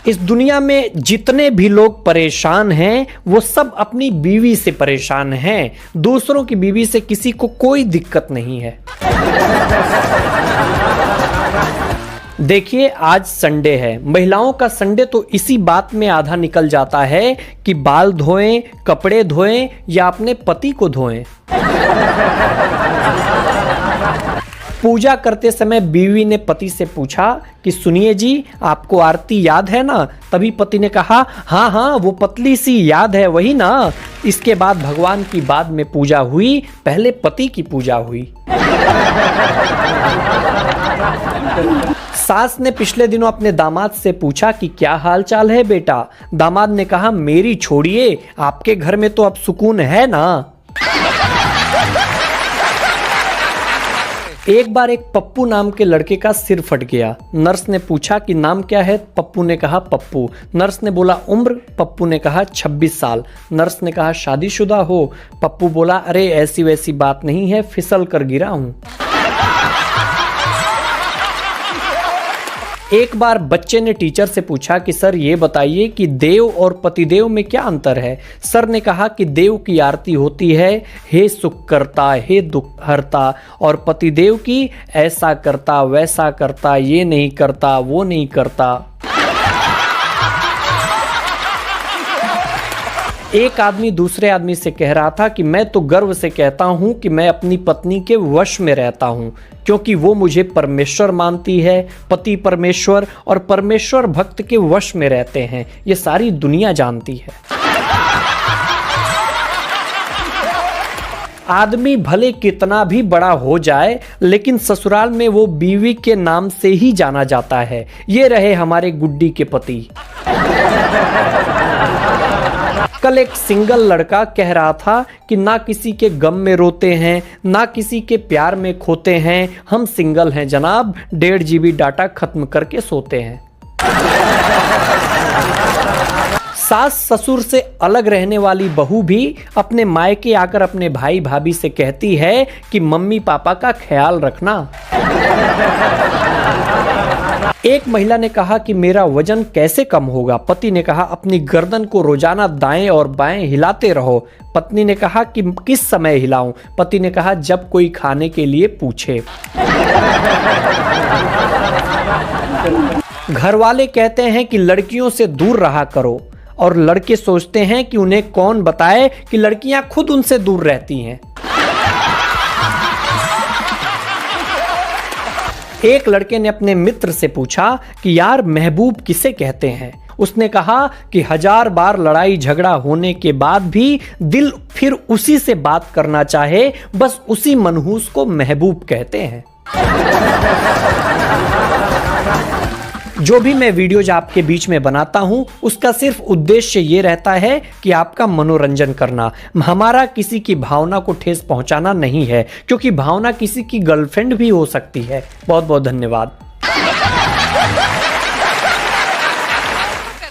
इस दुनिया में जितने भी लोग परेशान हैं वो सब अपनी बीवी से परेशान हैं। दूसरों की बीवी से किसी को कोई दिक्कत नहीं है। देखिए, आज संडे है। महिलाओं का संडे तो इसी बात में आधा निकल जाता है कि बाल धोएं, कपड़े धोएं या अपने पति को धोएं। पूजा करते समय बीवी ने पति से पूछा कि सुनिए जी, आपको आरती याद है ना? तभी पति ने कहा हाँ हाँ, वो पतली सी याद है, वही ना। इसके बाद भगवान की बाद में पूजा हुई, पहले पति की पूजा हुई। सास ने पिछले दिनों अपने दामाद से पूछा कि क्या हाल चाल है बेटा? दामाद ने कहा मेरी छोड़िए, आपके घर में तो अब सुकून है ना। एक बार एक पप्पू नाम के लड़के का सिर फट गया। नर्स ने पूछा कि नाम क्या है? पप्पू ने कहा पप्पू। नर्स ने बोला उम्र? पप्पू ने कहा 26 साल। नर्स ने कहा शादीशुदा हो? पप्पू बोला अरे ऐसी वैसी बात नहीं है, फिसल कर गिरा हूं। एक बार बच्चे ने टीचर से पूछा कि सर ये बताइए कि देव और पतिदेव में क्या अंतर है? सर ने कहा कि देव की आरती होती है हे सुख करता, हे दुख हरता, और पतिदेव की ऐसा करता, वैसा करता, ये नहीं करता, वो नहीं करता। एक आदमी दूसरे आदमी से कह रहा था कि मैं तो गर्व से कहता हूं कि मैं अपनी पत्नी के वश में रहता हूं, क्योंकि वो मुझे परमेश्वर मानती है। पति परमेश्वर और परमेश्वर भक्त के वश में रहते हैं, ये सारी दुनिया जानती है। आदमी भले कितना भी बड़ा हो जाए, लेकिन ससुराल में वो बीवी के नाम से ही जाना जाता है। ये रहे हमारे गुड्डी के पति। कल एक सिंगल लड़का कह रहा था कि ना किसी के गम में रोते हैं, ना किसी के प्यार में खोते हैं, हम सिंगल हैं जनाब, 1.5 GB डाटा खत्म करके सोते हैं। सास ससुर से अलग रहने वाली बहू भी अपने मायके आकर अपने भाई भाभी से कहती है कि मम्मी पापा का ख्याल रखना। एक महिला ने कहा कि मेरा वजन कैसे कम होगा? पति ने कहा अपनी गर्दन को रोजाना दाएं और बाएं हिलाते रहो। पत्नी ने कहा कि किस समय हिलाऊं? पति ने कहा जब कोई खाने के लिए पूछे। घर वाले कहते हैं कि लड़कियों से दूर रहा करो, और लड़के सोचते हैं कि उन्हें कौन बताए कि लड़कियां खुद उनसे दूर रहती हैं। एक लड़के ने अपने मित्र से पूछा कि यार महबूब किसे कहते हैं? उसने कहा कि 1000 बार लड़ाई झगड़ा होने के बाद भी दिल फिर उसी से बात करना चाहे, बस उसी मनहूस को महबूब कहते हैं। जो भी मैं वीडियोज आपके बीच में बनाता हूं, उसका सिर्फ उद्देश्य ये रहता है कि आपका मनोरंजन करना। हमारा किसी की भावना को ठेस पहुंचाना नहीं है, क्योंकि भावना किसी की गर्लफ्रेंड भी हो सकती है। बहुत बहुत धन्यवाद।